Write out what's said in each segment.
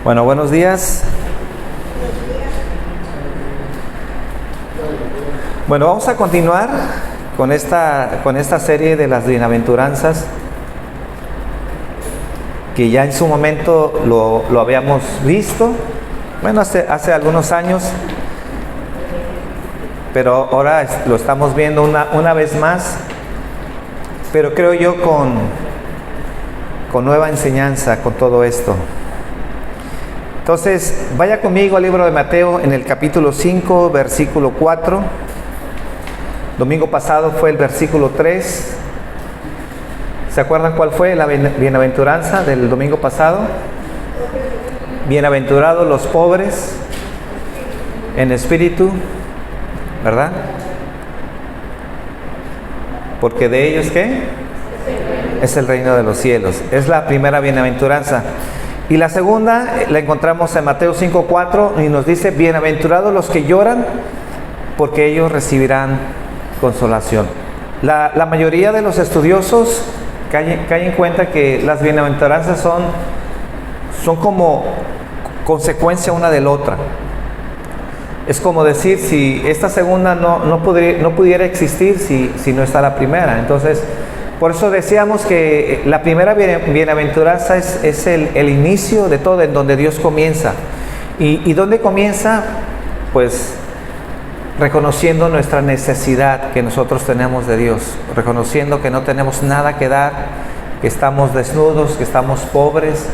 Bueno, buenos días. Bueno, vamos a continuar con esta serie de las bienaventuranzas que ya en su momento lo habíamos visto, bueno, hace algunos años, pero ahora lo estamos viendo una vez más, pero creo yo con nueva enseñanza, con todo esto. Entonces, vaya conmigo al libro de Mateo en el capítulo 5, versículo 4. Domingo pasado fue el versículo 3. ¿Se acuerdan cuál fue la bienaventuranza del domingo pasado? Bienaventurados los pobres en espíritu, ¿verdad? Porque de ellos, ¿qué? Es el reino de los cielos. Es la primera bienaventuranza. Y la segunda la encontramos en Mateo 5:4 y nos dice: bienaventurados los que lloran, porque ellos recibirán consolación. La mayoría de los estudiosos caen en cuenta que las bienaventuranzas son como consecuencia una de la otra. Es como decir, si esta segunda no pudiera existir si no está la primera. Entonces, por eso decíamos que la primera bienaventuranza es el inicio de todo, en donde Dios comienza. ¿Y dónde comienza? Pues reconociendo nuestra necesidad que nosotros tenemos de Dios, reconociendo que no tenemos nada que dar, que estamos desnudos, que estamos pobres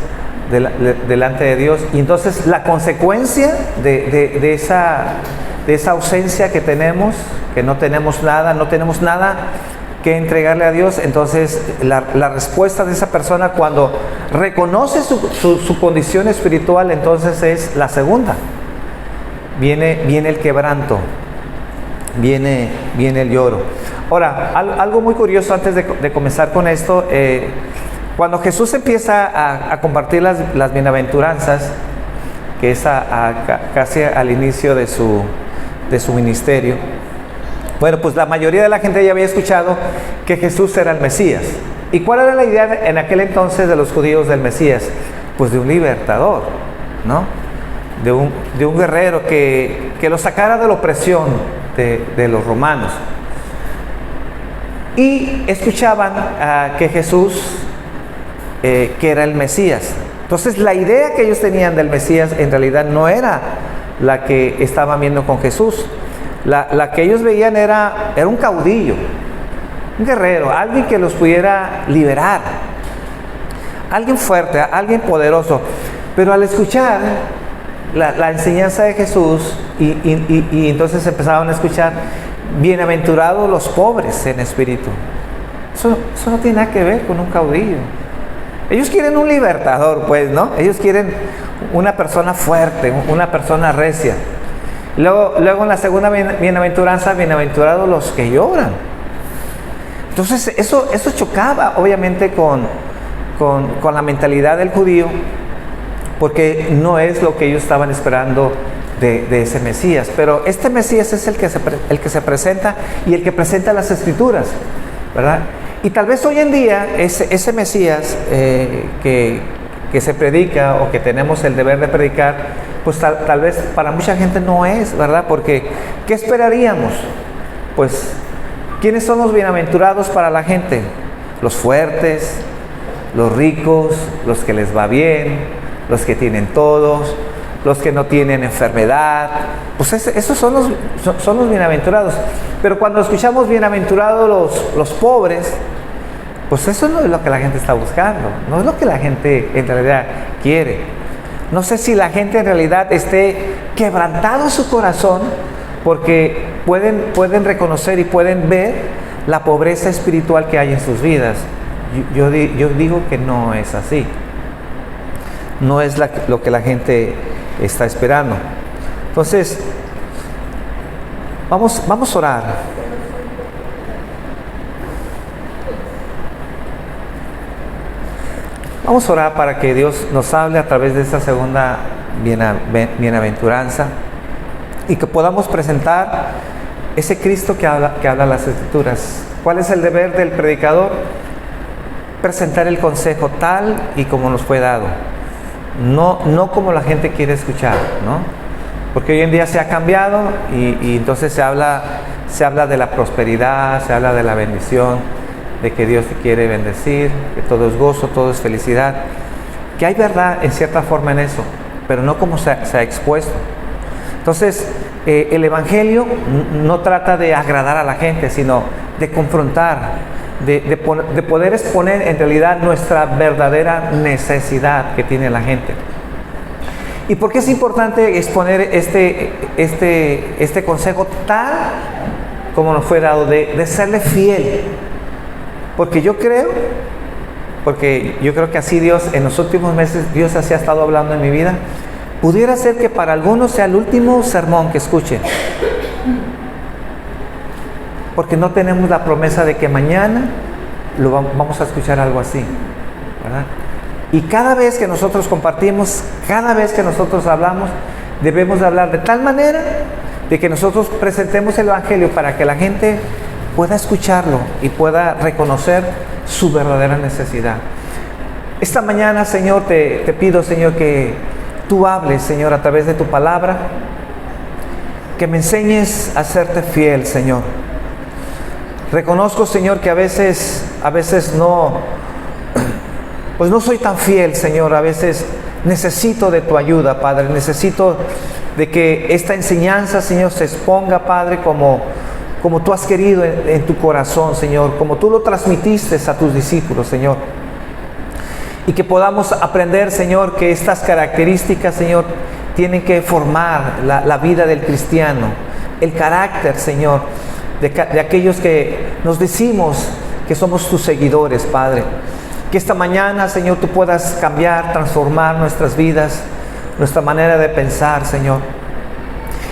delante de Dios. Y entonces la consecuencia de esa ausencia que tenemos, que no tenemos nada que entregarle a Dios, entonces la respuesta de esa persona cuando reconoce su condición espiritual, entonces es la segunda. Viene el quebranto, viene el lloro. Ahora, algo muy curioso antes de comenzar con esto, cuando Jesús empieza a compartir las bienaventuranzas, que es casi al inicio de su ministerio, bueno, pues la mayoría de la gente ya había escuchado que Jesús era el Mesías. ¿Y cuál era la idea en aquel entonces de los judíos del Mesías? Pues de un libertador, ¿no? De un guerrero que los sacara de la opresión de los romanos. Y escuchaban que Jesús, que era el Mesías. Entonces la idea que ellos tenían del Mesías en realidad no era la que estaban viendo con Jesús. La que ellos veían era un caudillo, un guerrero, alguien que los pudiera liberar, alguien fuerte, alguien poderoso. Pero al escuchar la enseñanza de Jesús y entonces empezaron a escuchar: bienaventurados los pobres en espíritu. Eso no tiene nada que ver con un caudillo. Ellos quieren un libertador, pues, ¿no? Ellos quieren una persona fuerte, una persona recia. Luego en la segunda bienaventuranza, bienaventurados los que lloran. Entonces eso chocaba obviamente con la mentalidad del judío, porque no es lo que ellos estaban esperando de ese Mesías. Pero este Mesías es el que se presenta y el que presenta las Escrituras, ¿verdad? Y tal vez hoy en día ese Mesías que se predica, o que tenemos el deber de predicar, pues tal vez para mucha gente no es, ¿verdad? Porque ¿qué esperaríamos? Pues, ¿quiénes son los bienaventurados para la gente? Los fuertes, los ricos, los que les va bien, los que tienen todos, los que no tienen enfermedad. Pues esos son los bienaventurados. Pero cuando escuchamos bienaventurados los pobres, pues eso no es lo que la gente está buscando, no es lo que la gente en realidad quiere. No sé si la gente en realidad esté quebrantado su corazón, porque pueden reconocer y pueden ver la pobreza espiritual que hay en sus vidas. Yo digo que no es así. No es lo que la gente está esperando. Entonces, vamos a orar. Vamos a orar para que Dios nos hable a través de esta segunda bienaventuranza y que podamos presentar ese Cristo que habla las Escrituras. ¿Cuál es el deber del predicador? Presentar el consejo tal y como nos fue dado. no como la gente quiere escuchar, ¿no? Porque hoy en día se ha cambiado y entonces se habla de la prosperidad, se habla de la bendición, de que Dios te quiere bendecir, que todo es gozo, todo es felicidad, que hay verdad en cierta forma en eso, pero no como se ha expuesto. Entonces, el Evangelio no trata de agradar a la gente, sino de confrontar, de poder exponer en realidad nuestra verdadera necesidad que tiene la gente. ¿Y por qué es importante exponer este consejo tal como nos fue dado de serle fiel? Porque yo creo que así Dios, en los últimos meses, Dios así ha estado hablando en mi vida. Pudiera ser que para algunos sea el último sermón que escuchen. Porque no tenemos la promesa de que mañana vamos a escuchar algo así, ¿verdad? Y cada vez que nosotros compartimos, cada vez que nosotros hablamos, debemos de hablar de tal manera de que nosotros presentemos el Evangelio para que la gente pueda escucharlo y pueda reconocer su verdadera necesidad. Esta mañana, Señor, te pido, Señor, que tú hables, Señor, a través de tu palabra, que me enseñes a serte fiel, Señor. Reconozco, Señor, que a veces no soy tan fiel, Señor. A veces necesito de tu ayuda, Padre. Necesito de que esta enseñanza, Señor, se exponga, Padre, como tú has querido en tu corazón, Señor. Como tú lo transmitiste a tus discípulos, Señor. Y que podamos aprender, Señor, que estas características, Señor, tienen que formar la vida del cristiano. El carácter, Señor, de aquellos que nos decimos que somos tus seguidores, Padre. Que esta mañana, Señor, tú puedas cambiar, transformar nuestras vidas, nuestra manera de pensar, Señor.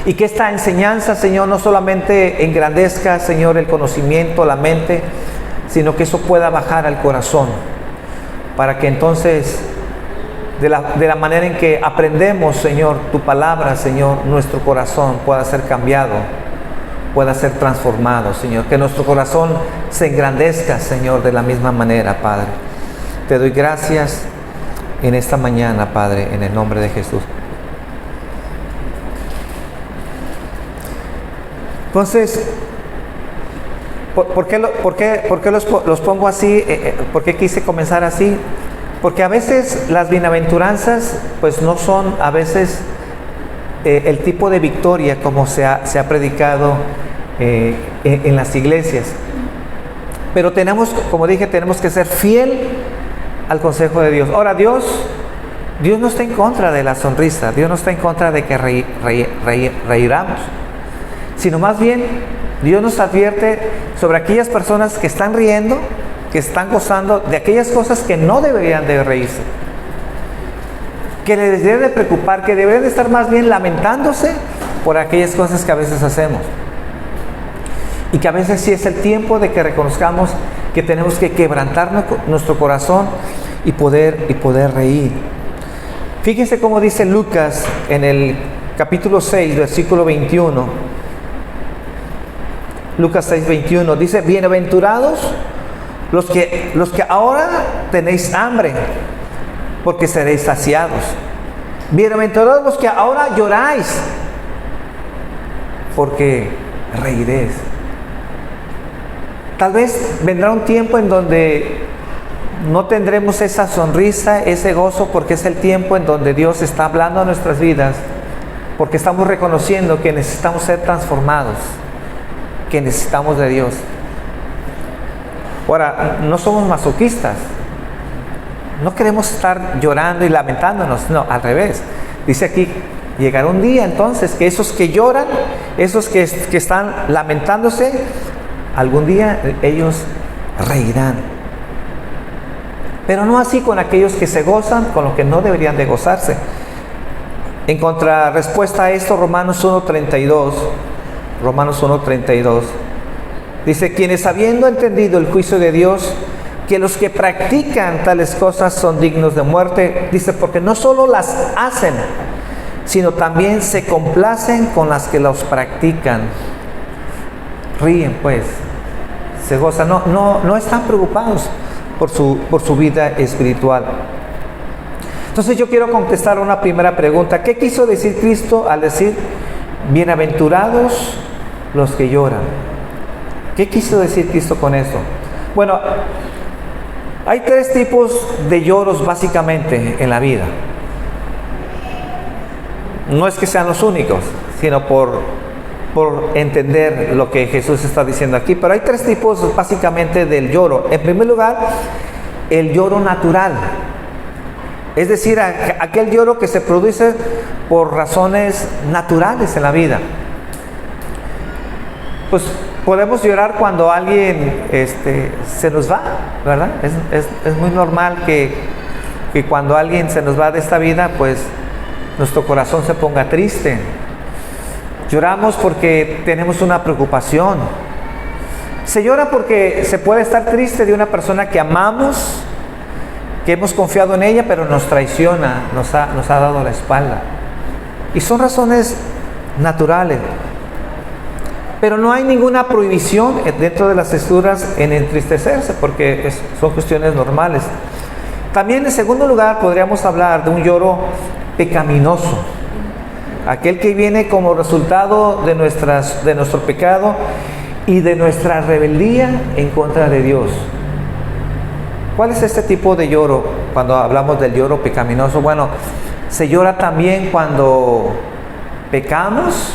Y que esta enseñanza, Señor, no solamente engrandezca, Señor, el conocimiento, la mente, sino que eso pueda bajar al corazón. Para que entonces, de la manera en que aprendemos, Señor, tu palabra, Señor, nuestro corazón pueda ser cambiado, pueda ser transformado, Señor. Que nuestro corazón se engrandezca, Señor, de la misma manera, Padre. Te doy gracias en esta mañana, Padre, en el nombre de Jesús. Entonces, ¿por qué los pongo así? ¿Por qué quise comenzar así? Porque a veces las bienaventuranzas pues no son a veces el tipo de victoria como se ha predicado en las iglesias. Pero como dije, tenemos que ser fiel al consejo de Dios. Ahora, Dios no está en contra de la sonrisa. Dios no está en contra de que reiramos. Sino más bien, Dios nos advierte sobre aquellas personas que están riendo, que están gozando de aquellas cosas que no deberían de reírse. Que les debe de preocupar, que deberían de estar más bien lamentándose por aquellas cosas que a veces hacemos. Y que a veces sí es el tiempo de que reconozcamos que tenemos que quebrantar nuestro corazón y poder reír. Fíjense cómo dice Lucas en el capítulo 6, versículo 21. Lucas 6, 21 dice: bienaventurados los que ahora tenéis hambre, porque seréis saciados. Bienaventurados los que ahora lloráis, porque reiréis. Tal vez vendrá un tiempo en donde no tendremos esa sonrisa, ese gozo, porque es el tiempo en donde Dios está hablando a nuestras vidas, porque estamos reconociendo que necesitamos ser transformados, que necesitamos de Dios. Ahora, no somos masoquistas, no queremos estar llorando y lamentándonos, no, al revés. Dice aquí, llegará un día entonces que esos que lloran, esos que están lamentándose, algún día ellos reirán. Pero no así con aquellos que se gozan, con los que no deberían de gozarse. En contrarrespuesta a esto, Romanos 1:32 dice: quienes habiendo entendido el juicio de Dios, que los que practican tales cosas son dignos de muerte, dice, porque no solo las hacen, sino también se complacen con las que los practican. Ríen pues, se gozan, no están preocupados por su vida espiritual. Entonces yo quiero contestar una primera pregunta. ¿Qué quiso decir Cristo al decir, bienaventurados los que lloran? ¿Qué quiso decir Cristo con esto? Bueno, hay tres tipos de lloros básicamente en la vida. No es que sean los únicos, sino por entender lo que Jesús está diciendo aquí. Pero hay tres tipos básicamente del lloro. En primer lugar, el lloro natural. Es decir, aquel lloro que se produce por razones naturales en la vida. Pues podemos llorar cuando alguien se nos va, ¿verdad? Es muy normal que cuando alguien se nos va de esta vida, pues nuestro corazón se ponga triste. Lloramos porque tenemos una preocupación. Se llora porque se puede estar triste de una persona que amamos, que hemos confiado en ella, pero nos traiciona, nos ha dado la espalda. Y son razones naturales. Pero no hay ninguna prohibición dentro de las Escrituras en entristecerse, porque son cuestiones normales. También, en segundo lugar, podríamos hablar de un lloro pecaminoso. Aquel que viene como resultado de nuestro pecado y de nuestra rebeldía en contra de Dios. ¿Cuál es este tipo de lloro cuando hablamos del lloro pecaminoso? Bueno, se llora también cuando pecamos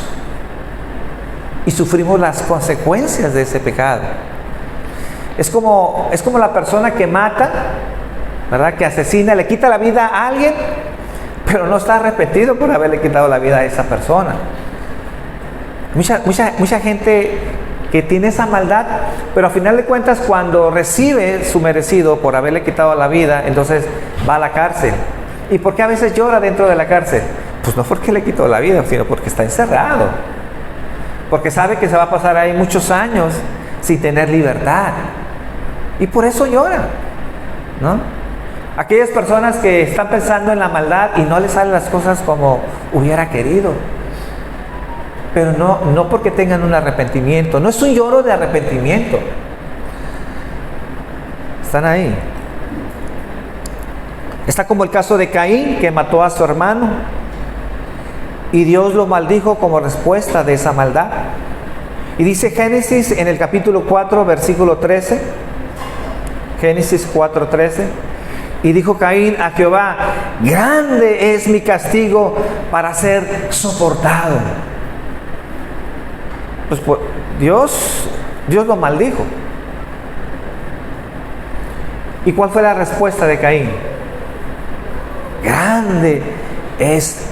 y sufrimos las consecuencias de ese pecado. Es como la persona que mata, ¿verdad? Que asesina, le quita la vida a alguien, pero no está arrepentido por haberle quitado la vida a esa persona. Mucha gente que tiene esa maldad, pero a final de cuentas cuando recibe su merecido por haberle quitado la vida, entonces va a la cárcel. ¿Y por qué a veces llora dentro de la cárcel? Pues no porque le quitó la vida, sino porque está encerrado. Porque sabe que se va a pasar ahí muchos años sin tener libertad. Y por eso llora, ¿no? Aquellas personas que están pensando en la maldad y no les salen las cosas como hubiera querido. Pero no porque tengan un arrepentimiento. No es un lloro de arrepentimiento. Están ahí. Está como el caso de Caín, que mató a su hermano y Dios lo maldijo como respuesta de esa maldad. Y dice Génesis en el capítulo 4, versículo 13. Génesis 4:13. Y dijo Caín a Jehová: grande es mi castigo para ser soportado. Pues Dios lo maldijo. ¿Y cuál fue la respuesta de Caín? Grande es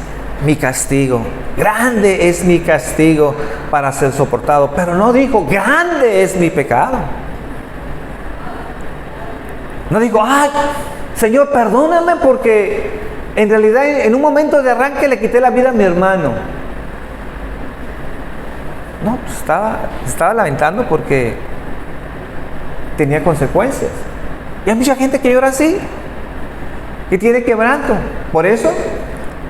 mi castigo. Grande es mi castigo para ser soportado. Pero no dijo, grande es mi pecado. No dijo, ay, Señor, perdóname porque en realidad en un momento de arranque le quité la vida a mi hermano. No, pues estaba lamentando porque tenía consecuencias. Y hay mucha gente que llora así, que tiene quebranto. Por eso,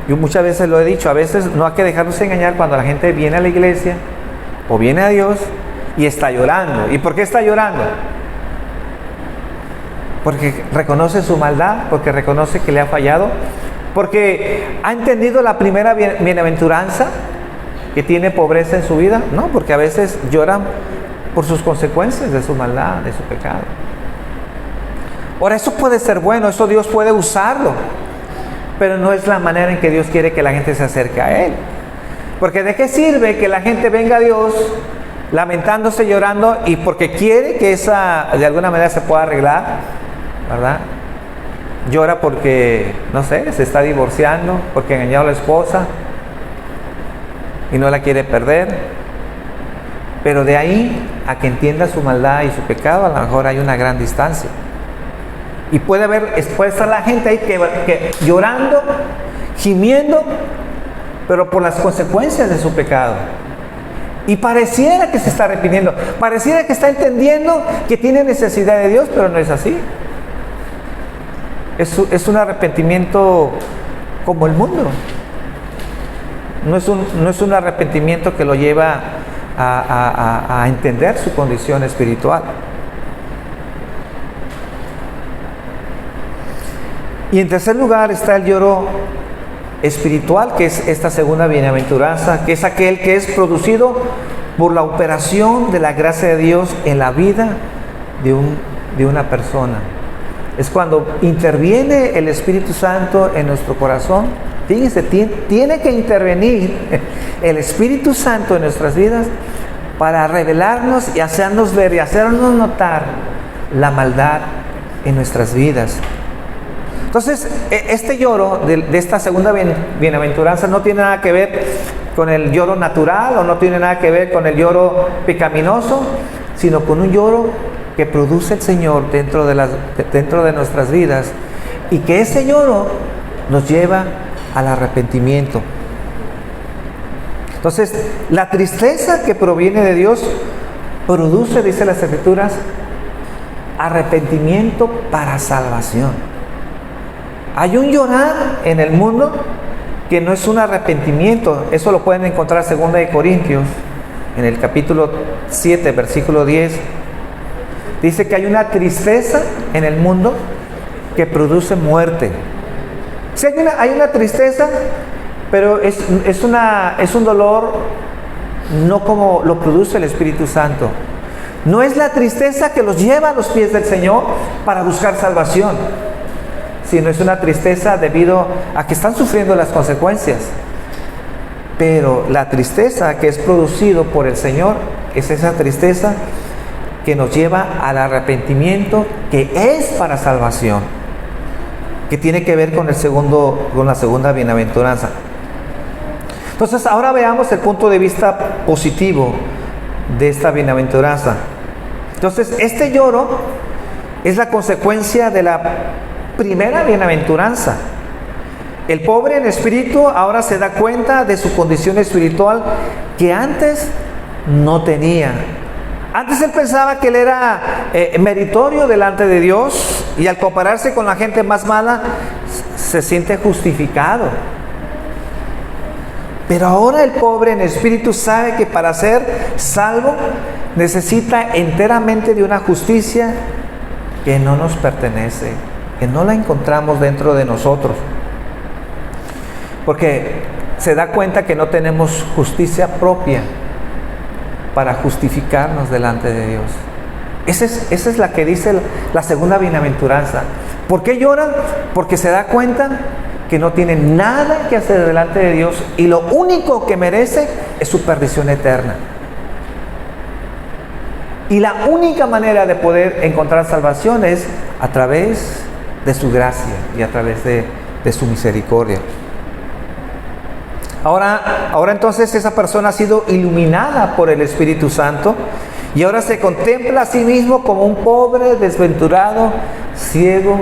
yo muchas veces lo he dicho, a veces no hay que dejarnos engañar cuando la gente viene a la iglesia o viene a Dios y está llorando. ¿Y por qué está llorando? Porque reconoce su maldad, porque reconoce que le ha fallado, porque ha entendido la primera bienaventuranza, que tiene pobreza en su vida. No, porque a veces lloran por sus consecuencias de su maldad, de su pecado. Ahora, eso puede ser bueno, eso Dios puede usarlo, pero no es la manera en que Dios quiere que la gente se acerque a Él. Porque ¿de qué sirve que la gente venga a Dios lamentándose, llorando, y porque quiere que esa de alguna manera se pueda arreglar, ¿verdad? Llora porque, no sé, se está divorciando, porque engañó a la esposa y no la quiere perder. Pero de ahí a que entienda su maldad y su pecado, a lo mejor hay una gran distancia. Y puede estar la gente ahí que llorando, gimiendo, pero por las consecuencias de su pecado. Y pareciera que se está arrepintiendo, pareciera que está entendiendo que tiene necesidad de Dios, pero no es así. Es un arrepentimiento como el mundo. No es un arrepentimiento que lo lleva a entender su condición espiritual. Y en tercer lugar está el lloro espiritual, que es esta segunda bienaventuranza, que es aquel que es producido por la operación de la gracia de Dios en la vida de una persona. Es cuando interviene el Espíritu Santo en nuestro corazón. Fíjense, tiene que intervenir el Espíritu Santo en nuestras vidas para revelarnos y hacernos ver y hacernos notar la maldad en nuestras vidas. Entonces, este lloro de esta segunda bienaventuranza no tiene nada que ver con el lloro natural, o no tiene nada que ver con el lloro pecaminoso, sino con un lloro que produce el Señor dentro de nuestras vidas, y que ese lloro nos lleva al arrepentimiento. Entonces, la tristeza que proviene de Dios produce, dice las Escrituras, arrepentimiento para salvación. Hay un llorar en el mundo que no es un arrepentimiento. Eso lo pueden encontrar en 2 Corintios, en el capítulo 7, versículo 10. Dice que hay una tristeza en el mundo que produce muerte. Sí, hay una tristeza, pero es un dolor no como lo produce el Espíritu Santo. No es la tristeza que los lleva a los pies del Señor para buscar salvación, sino es una tristeza debido a que están sufriendo las consecuencias. Pero la tristeza que es producido por el Señor es esa tristeza que nos lleva al arrepentimiento, que es para salvación, que tiene que ver con la segunda bienaventuranza. Entonces, ahora veamos el punto de vista positivo de esta bienaventuranza. Entonces, este lloro es la consecuencia de la primera bienaventuranza. El pobre en espíritu ahora se da cuenta de su condición espiritual que antes no tenía. Antes él pensaba que él era meritorio delante de Dios, y al compararse con la gente más mala se siente justificado. Pero ahora el pobre en espíritu sabe que para ser salvo necesita enteramente de una justicia que no nos pertenece, que no la encontramos dentro de nosotros, porque se da cuenta que no tenemos justicia propia para justificarnos delante de Dios. Esa es la que dice la segunda bienaventuranza. ¿Por qué lloran? Porque se da cuenta que no tiene nada que hacer delante de Dios, y lo único que merece es su perdición eterna. Y la única manera de poder encontrar salvación es a través de su gracia y a través de su misericordia. Ahora entonces esa persona ha sido iluminada por el Espíritu Santo, y ahora se contempla a sí mismo como un pobre, desventurado, ciego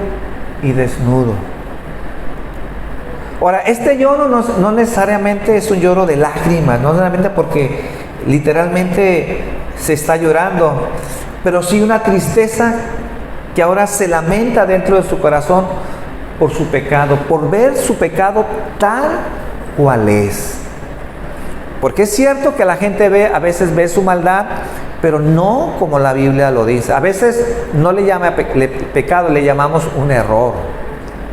y desnudo. Ahora, este lloro no necesariamente es un lloro de lágrimas, no necesariamente porque literalmente se está llorando, pero sí una tristeza que ahora se lamenta dentro de su corazón por su pecado, por ver su pecado tal cual es. Porque es cierto que la gente a veces ve su maldad, pero no como la Biblia lo dice. A veces no le llama pecado, le llamamos un error,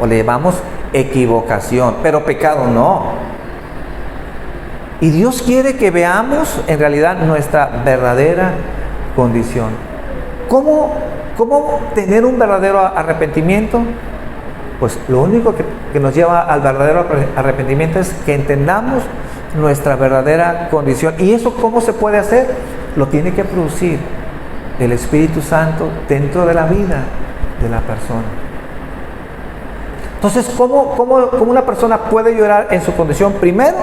o le llamamos equivocación, pero pecado no. Y Dios quiere que veamos en realidad nuestra verdadera condición. ¿Cómo tener un verdadero arrepentimiento? Pues lo único que nos lleva al verdadero arrepentimiento es que entendamos nuestra verdadera condición. ¿Y eso cómo se puede hacer? Lo tiene que producir el Espíritu Santo dentro de la vida de la persona. Entonces, ¿cómo una persona puede llorar en su condición? Primero,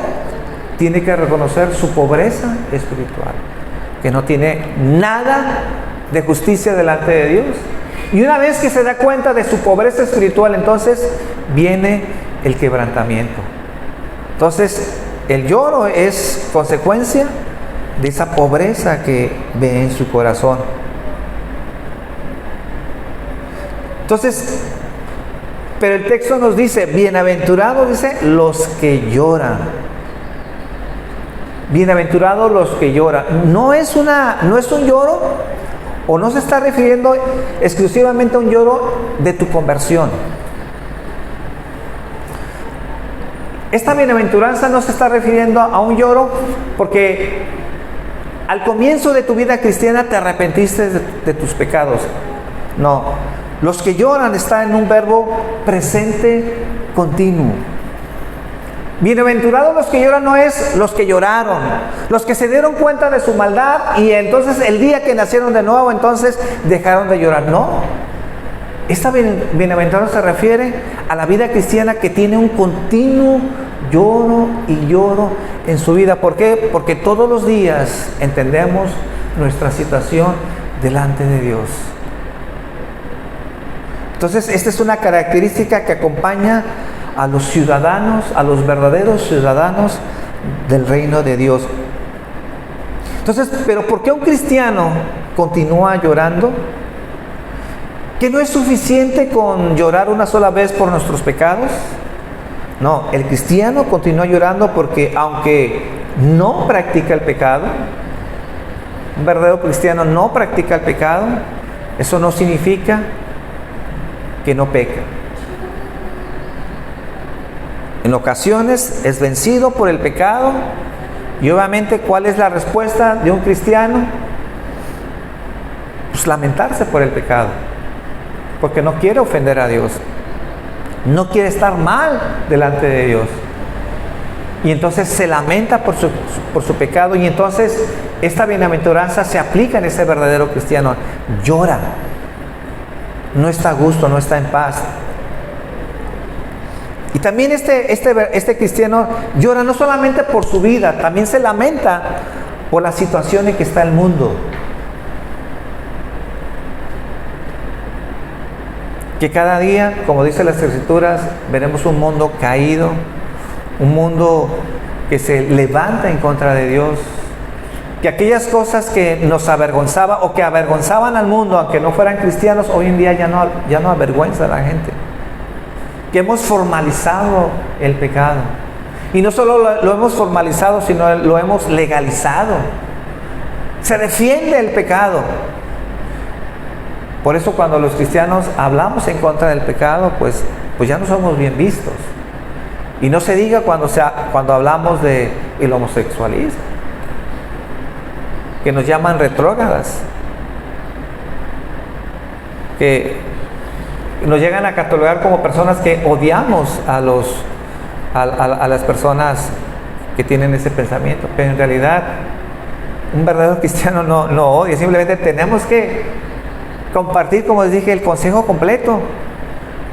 tiene que reconocer su pobreza espiritual, que no tiene nada de justicia delante de Dios. Y una vez que se da cuenta de su pobreza espiritual, entonces viene el quebrantamiento. Entonces, el lloro es consecuencia de esa pobreza que ve en su corazón. Entonces, pero el texto nos dice, bienaventurados, dice, los que lloran. Bienaventurados los que lloran. No es un lloro, o no se está refiriendo exclusivamente a un lloro de tu conversión. Esta bienaventuranza no se está refiriendo a un lloro porque al comienzo de tu vida cristiana te arrepentiste de tus pecados. No, los que lloran están en un verbo presente continuo. Bienaventurados los que lloran no es los que lloraron, los que se dieron cuenta de su maldad y entonces el día que nacieron de nuevo entonces dejaron de llorar. No, esta bienaventuranza se refiere a la vida cristiana que tiene un continuo lloro y lloro en su vida. ¿Por qué? Porque todos los días entendemos nuestra situación delante de Dios. Entonces, esta es una característica que acompaña a los ciudadanos, a los verdaderos ciudadanos del reino de Dios. Entonces, ¿pero por qué un cristiano continúa llorando? ¿Que no es suficiente con llorar una sola vez por nuestros pecados? No, el cristiano continúa llorando porque aunque no practica el pecado, un verdadero cristiano no practica el pecado, eso no significa que no peca. En ocasiones es vencido por el pecado y obviamente ¿cuál es la respuesta de un cristiano? Pues lamentarse por el pecado, porque no quiere ofender a Dios, no quiere estar mal delante de Dios y entonces se lamenta por su pecado y entonces esta bienaventuranza se aplica en ese verdadero cristiano. Llora, no está a gusto, no está en paz. Y también este cristiano llora no solamente por su vida, también se lamenta por la situación en que está el mundo. Que cada día, como dicen las Escrituras, veremos un mundo caído, un mundo que se levanta en contra de Dios. Que aquellas cosas que nos avergonzaban o que avergonzaban al mundo, aunque no fueran cristianos, hoy en día ya no avergüenza a la gente. Que hemos formalizado el pecado. Y no solo lo hemos formalizado, sino lo hemos legalizado. Se defiende el pecado. Por eso cuando los cristianos hablamos en contra del pecado, pues ya no somos bien vistos. Y no se diga cuando hablamos del homosexualismo, que nos llaman retrógradas, que nos llegan a catalogar como personas que odiamos a las personas que tienen ese pensamiento. Pero en realidad un verdadero cristiano no odia, simplemente tenemos que compartir, como les dije, el consejo completo,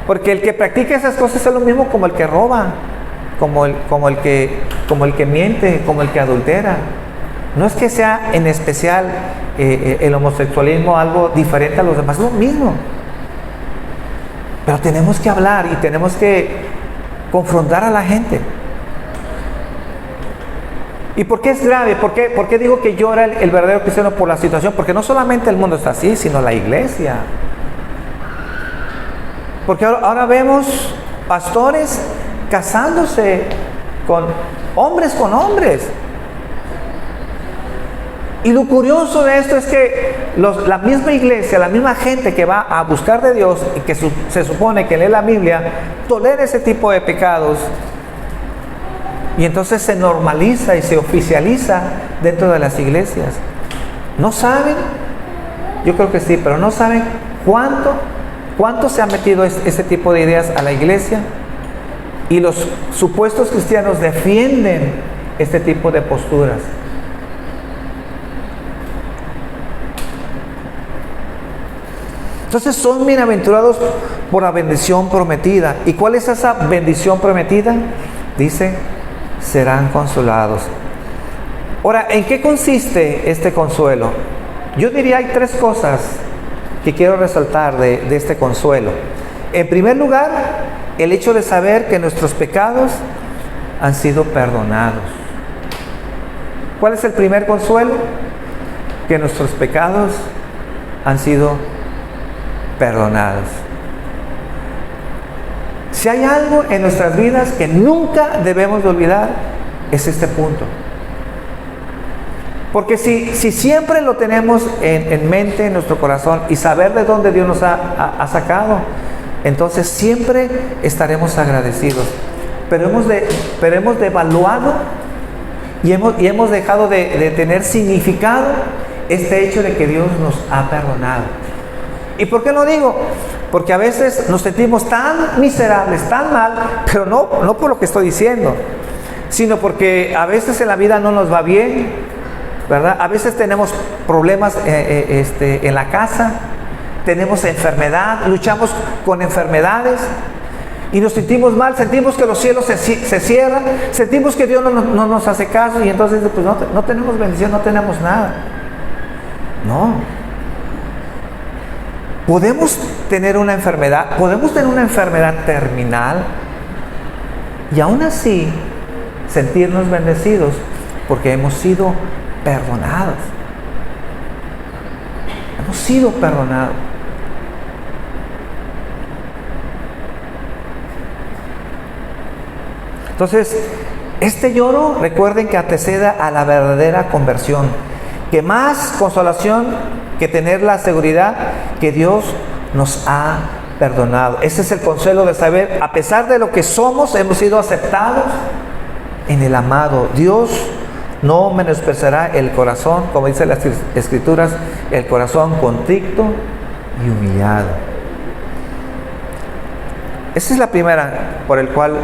porque el que practica esas cosas es lo mismo como el que roba, como el que miente, como el que adultera. No es que sea en especial el homosexualismo algo diferente a los demás, es lo mismo. Pero tenemos que hablar y tenemos que confrontar a la gente. ¿Y por qué es grave? ¿Por qué digo que llora el verdadero cristiano por la situación? Porque no solamente el mundo está así, sino la iglesia. Porque ahora vemos pastores casándose con hombres. Y lo curioso de esto es que la misma iglesia, la misma gente que va a buscar de Dios y que se supone que lee la Biblia, tolera ese tipo de pecados. Y entonces se normaliza y se oficializa dentro de las iglesias. ¿No saben? Yo creo que sí, pero no saben cuánto se ha metido ese tipo de ideas a la iglesia. Y los supuestos cristianos defienden este tipo de posturas. Entonces son bienaventurados por la bendición prometida. ¿Y cuál es esa bendición prometida? Dice, serán consolados. Ahora, ¿en qué consiste este consuelo? Yo diría hay tres cosas que quiero resaltar de este consuelo. En primer lugar, el hecho de saber que nuestros pecados han sido perdonados. ¿Cuál es el primer consuelo? Que nuestros pecados han sido perdonados. Si hay algo en nuestras vidas que nunca debemos de olvidar, es este punto. Porque si siempre lo tenemos en mente, en nuestro corazón, y saber de dónde Dios nos ha sacado, entonces siempre estaremos agradecidos. pero hemos devaluado y hemos dejado de tener significado este hecho de que Dios nos ha perdonado. ¿Y por qué lo digo? Porque a veces nos sentimos tan miserables, tan mal, pero no por lo que estoy diciendo, sino porque a veces en la vida no nos va bien, ¿verdad? A veces tenemos problemas en la casa, tenemos enfermedad, luchamos con enfermedades y nos sentimos mal, sentimos que los cielos se cierran, sentimos que Dios no nos hace caso y entonces pues no tenemos bendición, no tenemos nada. No. Podemos tener una enfermedad terminal y aún así sentirnos bendecidos porque hemos sido perdonados. Hemos sido perdonados. Entonces, este lloro, recuerden que antecede a la verdadera conversión. Que más consolación que tener la seguridad que Dios nos ha perdonado. Ese es el consuelo de saber, a pesar de lo que somos, hemos sido aceptados en el amado. Dios no menospreciará el corazón, como dice las Escrituras, el corazón contrito y humillado. Esa es la primera por el cual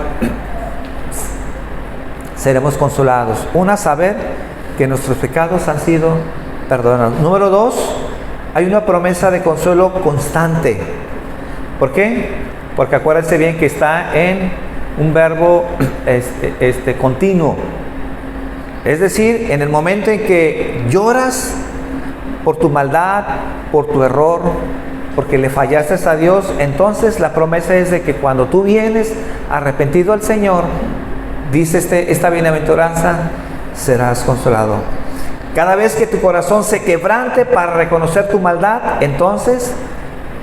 seremos consolados. Una, saber que nuestros pecados han sido perdonados. Número 2, hay una promesa de consuelo constante. ¿Por qué? Porque acuérdense bien que está en un verbo continuo. Es decir, en el momento en que lloras por tu maldad, por tu error, porque le fallaste a Dios, entonces la promesa es de que cuando tú vienes arrepentido al Señor, dice esta bienaventuranza, serás consolado. Cada vez que tu corazón se quebrante para reconocer tu maldad, entonces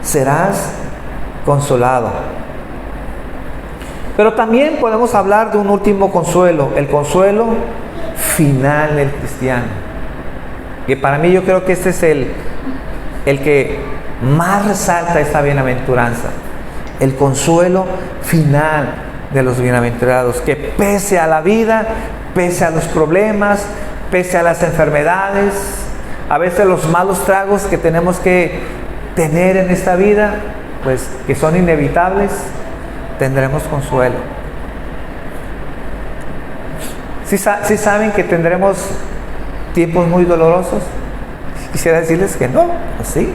serás consolado. Pero también podemos hablar de un último consuelo, el consuelo final del cristiano. Que para mí yo creo que este es el que más resalta esta bienaventuranza. El consuelo final de los bienaventurados, que pese a la vida, pese a los problemas, pese a las enfermedades, a veces los malos tragos que tenemos que tener en esta vida, pues que son inevitables, tendremos consuelo. ¿Sí saben que tendremos tiempos muy dolorosos? Quisiera decirles que no, pues sí.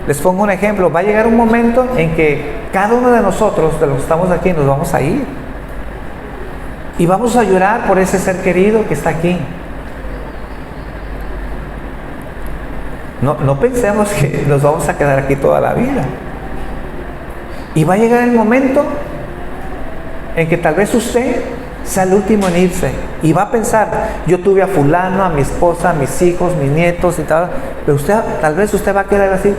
Les pongo un ejemplo. Va a llegar un momento en que cada uno de nosotros, de los que estamos aquí, nos vamos a ir. Y vamos a llorar por ese ser querido que está aquí. No pensemos que nos vamos a quedar aquí toda la vida. Y va a llegar el momento en que tal vez usted sea el último en irse. Y va a pensar, yo tuve a fulano, a mi esposa, a mis hijos, mis nietos y tal. Pero tal vez usted va a quedar así.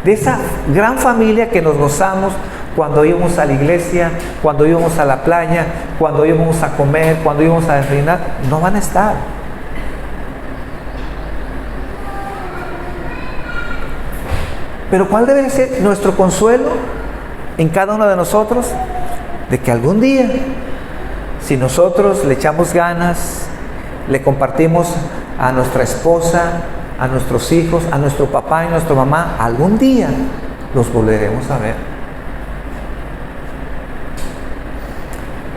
De esa gran familia que nos gozamos cuando íbamos a la iglesia, cuando íbamos a la playa, cuando íbamos a comer, cuando íbamos a desayunar, no van a estar. Pero ¿cuál debe ser nuestro consuelo en cada uno de nosotros? De que algún día, si nosotros le echamos ganas, le compartimos a nuestra esposa, a nuestros hijos, a nuestro papá y nuestra mamá, algún día los volveremos a ver.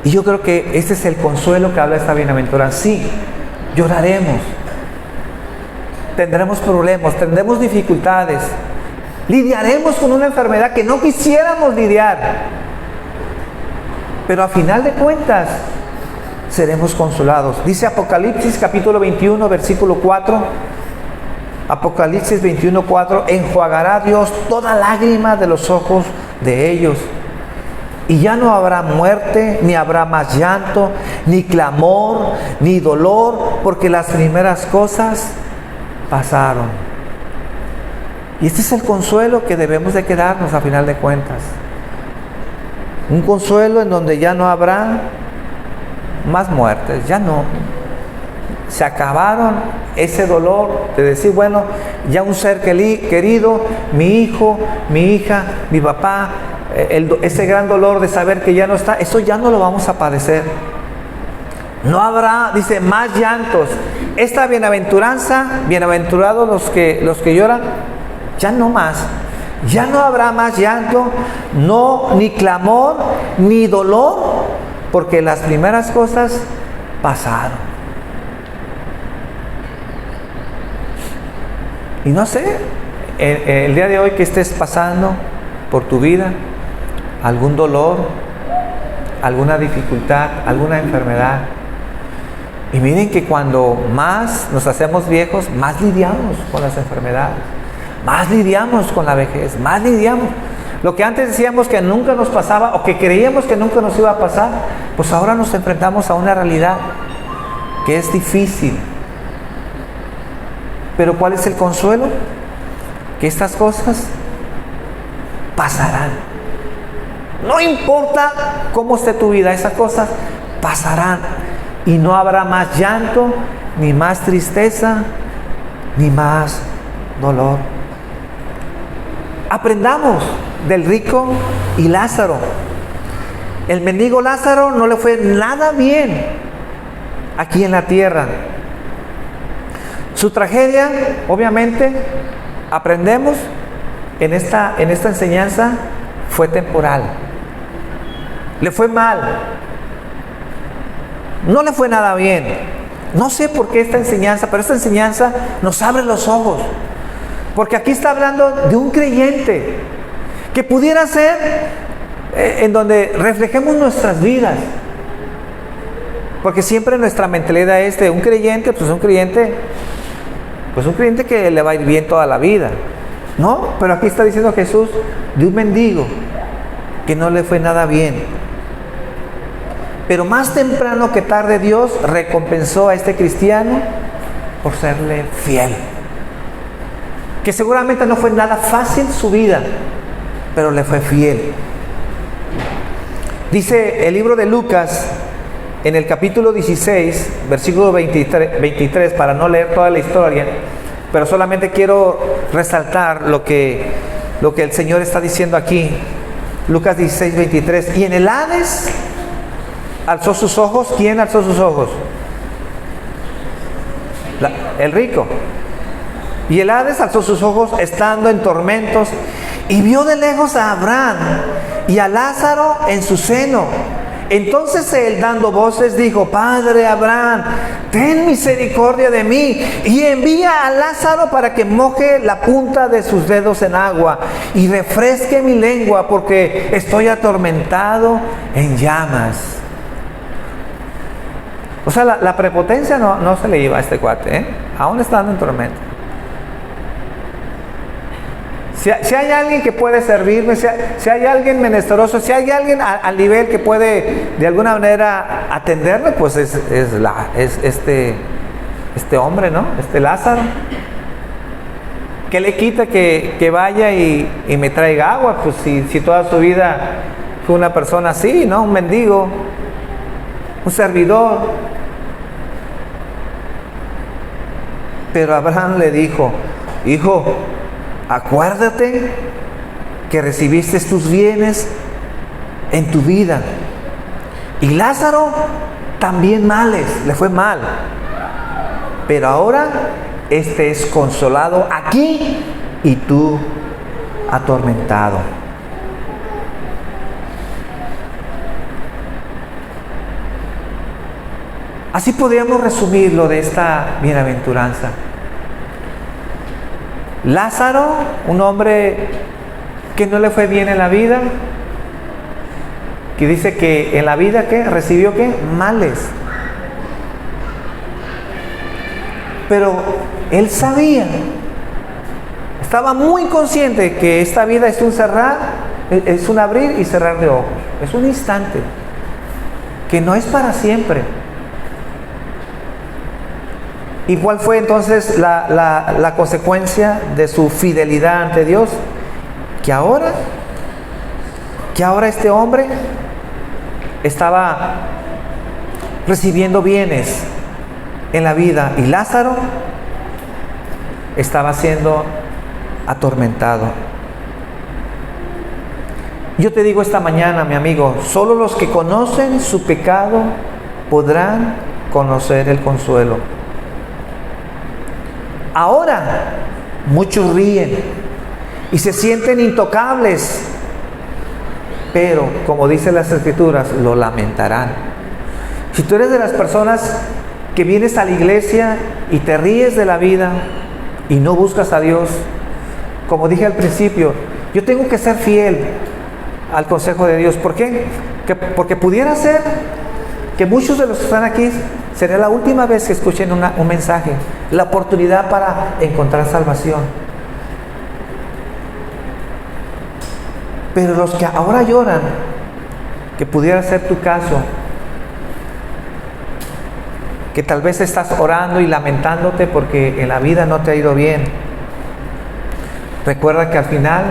Y yo creo que este es el consuelo que habla esta bienaventuranza. Sí, lloraremos, tendremos problemas, tendremos dificultades, lidiaremos con una enfermedad que no quisiéramos lidiar, pero a final de cuentas seremos consolados. Dice Apocalipsis capítulo 21 versículo 4, Apocalipsis 21:4, enjuagará Dios toda lágrima de los ojos de ellos, y ya no habrá muerte, ni habrá más llanto, ni clamor, ni dolor, porque las primeras cosas pasaron. Y este es el consuelo que debemos de quedarnos a final de cuentas. Un consuelo en donde ya no habrá más muertes, ya no. Se acabaron ese dolor de decir, bueno, ya un ser querido, mi hijo, mi hija, mi papá, ese gran dolor de saber que ya no está, eso ya no lo vamos a padecer. No habrá, dice, más llantos. Esta bienaventuranza, bienaventurados los que lloran, ya no más. Ya no habrá más llanto, no, ni clamor, ni dolor, porque las primeras cosas pasaron. Y no sé, el día de hoy que estés pasando por tu vida, algún dolor, alguna dificultad, alguna enfermedad. Y miren que cuando más nos hacemos viejos, más lidiamos con las enfermedades, más lidiamos con la vejez, más lidiamos. Lo que antes decíamos que nunca nos pasaba o que creíamos que nunca nos iba a pasar, pues ahora nos enfrentamos a una realidad que es difícil. Pero ¿cuál es el consuelo? Que estas cosas pasarán. No importa cómo esté tu vida, esas cosas pasarán. Y no habrá más llanto, ni más tristeza, ni más dolor. Aprendamos del rico y Lázaro. El mendigo Lázaro no le fue nada bien aquí en la tierra. Su tragedia, obviamente, aprendemos en esta enseñanza, fue temporal. Le fue mal. No le fue nada bien. No sé por qué esta enseñanza, pero esta enseñanza nos abre los ojos. Porque aquí está hablando de un creyente que pudiera ser en donde reflejemos nuestras vidas. Porque siempre nuestra mentalidad es de un creyente, pues un creyente que le va a ir bien toda la vida. No, pero aquí está diciendo Jesús de un mendigo que no le fue nada bien. Pero más temprano que tarde Dios recompensó a este cristiano por serle fiel. Que seguramente no fue nada fácil su vida, pero le fue fiel. Dice el libro de Lucas, en el capítulo 16, versículo 23, para no leer toda la historia, pero solamente quiero resaltar lo que el Señor está diciendo aquí. Lucas 16, 23. Y en el Hades alzó sus ojos. ¿Quién alzó sus ojos? El rico. Y el Hades alzó sus ojos estando en tormentos y vio de lejos a Abraham y a Lázaro en su seno. Entonces él, dando voces, dijo: Padre Abraham, ten misericordia de mí y envía a Lázaro para que moje la punta de sus dedos en agua y refresque mi lengua, porque estoy atormentado en llamas. O sea, la prepotencia no se le iba a este cuate, aún estando en tormento. Si hay alguien que puede servirme, si hay alguien menesteroso, si hay alguien al nivel que puede de alguna manera atenderme, pues es este hombre, ¿no? Este Lázaro. ¿Qué le quita que vaya y me traiga agua? Pues si toda su vida fue una persona así, ¿no? Un mendigo, un servidor. Pero Abraham le dijo: Hijo, acuérdate que recibiste tus bienes en tu vida, y Lázaro también males, le fue mal, pero ahora este es consolado aquí y tú atormentado. Así podríamos resumir lo de esta bienaventuranza. Lázaro, un hombre que no le fue bien en la vida, que dice que en la vida ¿qué? Recibió ¿qué? Males. Pero él sabía, estaba muy consciente que esta vida es un abrir y cerrar de ojos, es un instante, que no es para siempre. ¿Y cuál fue entonces la consecuencia de su fidelidad ante Dios? Que ahora este hombre estaba recibiendo bienes en la vida y Lázaro estaba siendo atormentado. Yo te digo esta mañana, mi amigo, solo los que conocen su pecado podrán conocer el consuelo. Ahora, muchos ríen y se sienten intocables, pero, como dicen las Escrituras, lo lamentarán. Si tú eres de las personas que vienes a la iglesia y te ríes de la vida y no buscas a Dios, como dije al principio, yo tengo que ser fiel al consejo de Dios. ¿Por qué? Porque pudiera ser que muchos de los que están aquí será la última vez que escuchen un mensaje, la oportunidad para encontrar salvación. Pero los que ahora lloran, que pudiera ser tu caso, que tal vez estás orando y lamentándote porque en la vida no te ha ido bien, recuerda que al final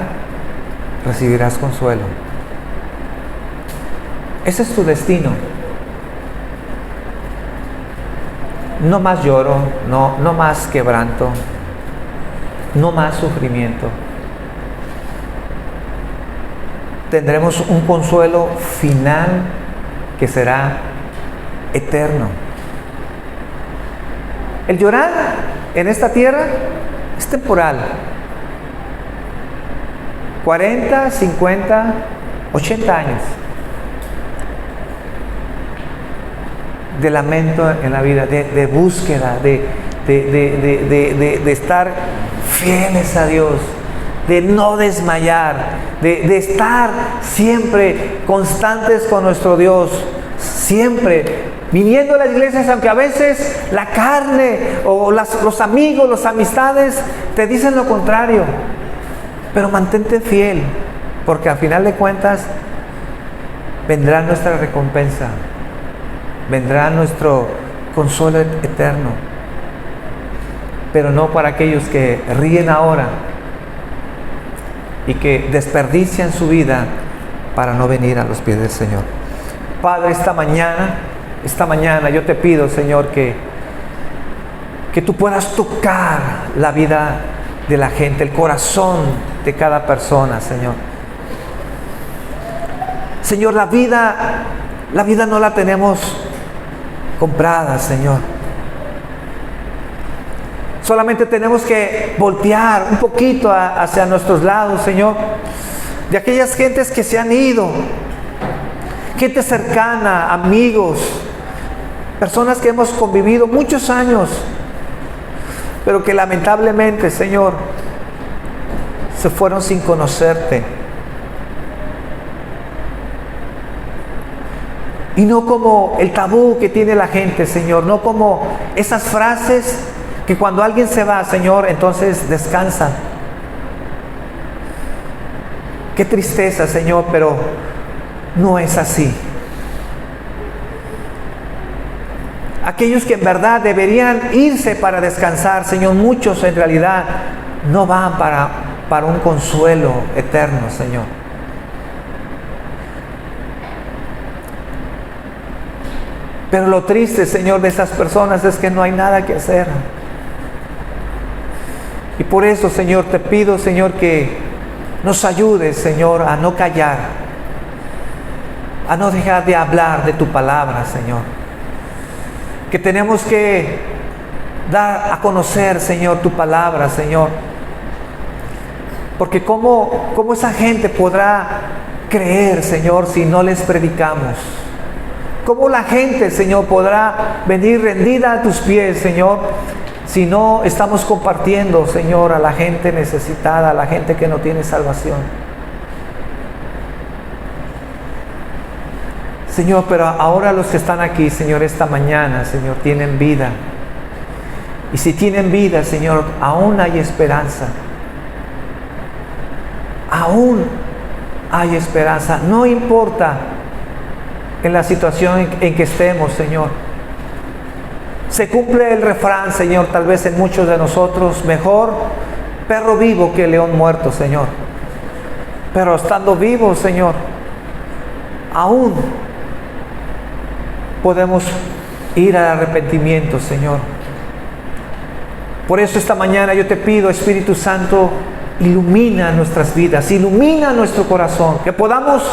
recibirás consuelo. Ese es tu destino. No más lloro, no más quebranto, no más sufrimiento. Tendremos un consuelo final que será eterno. El llorar en esta tierra es temporal. 40, 50, 80 años de lamento en la vida, de búsqueda, de estar fieles a Dios, de no desmayar, de estar siempre constantes con nuestro Dios, siempre viniendo a las iglesias, aunque a veces la carne o los amigos, las amistades te dicen lo contrario, pero mantente fiel, porque al final de cuentas vendrá nuestra recompensa, vendrá nuestro consuelo eterno, pero no para aquellos que ríen ahora y que desperdician su vida para no venir a los pies del Señor. Padre, esta mañana yo te pido, Señor, que tú puedas tocar la vida de la gente, el corazón de cada persona, Señor. Señor, la vida no la tenemos comprada, Señor. Solamente tenemos que voltear un poquito hacia nuestros lados, Señor, de aquellas gentes que se han ido, gente cercana, amigos, personas que hemos convivido muchos años, pero que lamentablemente, Señor, se fueron sin conocerte. Y no como el tabú que tiene la gente, Señor, no como esas frases que cuando alguien se va, Señor, entonces descansan. Qué tristeza, Señor, pero no es así. Aquellos que en verdad deberían irse para descansar, Señor, muchos en realidad no van para un consuelo eterno, Señor. Pero lo triste, Señor, de esas personas es que no hay nada que hacer. Y por eso, Señor, te pido, Señor, que nos ayudes, Señor, a no callar, a no dejar de hablar de tu palabra, Señor. Que tenemos que dar a conocer, Señor, tu palabra, Señor. Porque ¿cómo esa gente podrá creer, Señor, si no les predicamos? ¿Cómo la gente, Señor, podrá venir rendida a tus pies, Señor, si no estamos compartiendo, Señor, a la gente necesitada, a la gente que no tiene salvación? Señor, pero ahora los que están aquí, Señor, esta mañana, Señor, tienen vida. Y si tienen vida, Señor, aún hay esperanza. Aún hay esperanza. No importa en la situación en que estemos, Señor. Se cumple el refrán, Señor, tal vez en muchos de nosotros: mejor perro vivo que león muerto, Señor. Pero estando vivos, Señor, aún podemos ir al arrepentimiento, Señor. Por eso esta mañana yo te pido, Espíritu Santo, ilumina nuestras vidas, ilumina nuestro corazón, que podamos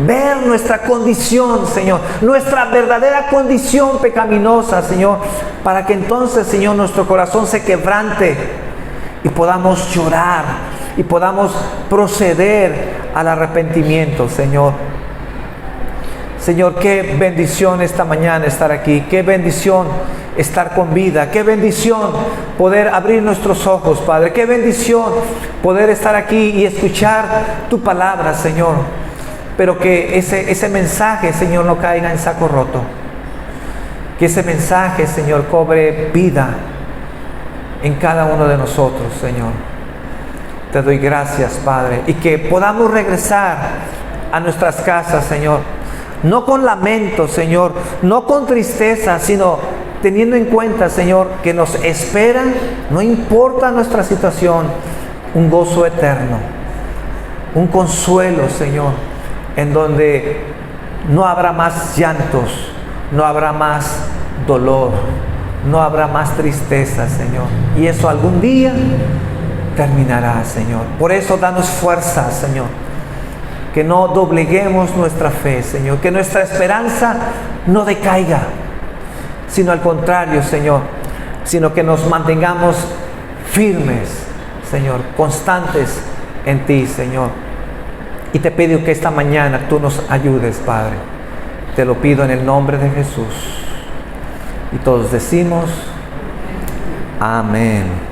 ver nuestra condición, Señor, nuestra verdadera condición pecaminosa, Señor, para que entonces, Señor, nuestro corazón se quebrante y podamos llorar y podamos proceder al arrepentimiento, Señor. Señor, qué bendición esta mañana estar aquí, qué bendición estar con vida, qué bendición poder abrir nuestros ojos, Padre, qué bendición poder estar aquí y escuchar tu palabra, Señor, pero que ese mensaje, Señor, no caiga en saco roto, que ese mensaje, Señor, cobre vida en cada uno de nosotros, Señor. Te doy gracias, Padre, y que podamos regresar a nuestras casas, Señor, no con lamento, Señor, no con tristeza, sino teniendo en cuenta, Señor, que nos espera, no importa nuestra situación, un gozo eterno, un consuelo, Señor, en donde no habrá más llantos, no habrá más dolor, no habrá más tristeza, Señor. Y eso algún día terminará, Señor. Por eso danos fuerza, Señor. Que no dobleguemos nuestra fe, Señor. Que nuestra esperanza no decaiga, sino al contrario, Señor. Sino que nos mantengamos firmes, Señor, constantes en ti, Señor. Y te pido que esta mañana tú nos ayudes, Padre. Te lo pido en el nombre de Jesús. Y todos decimos, amén.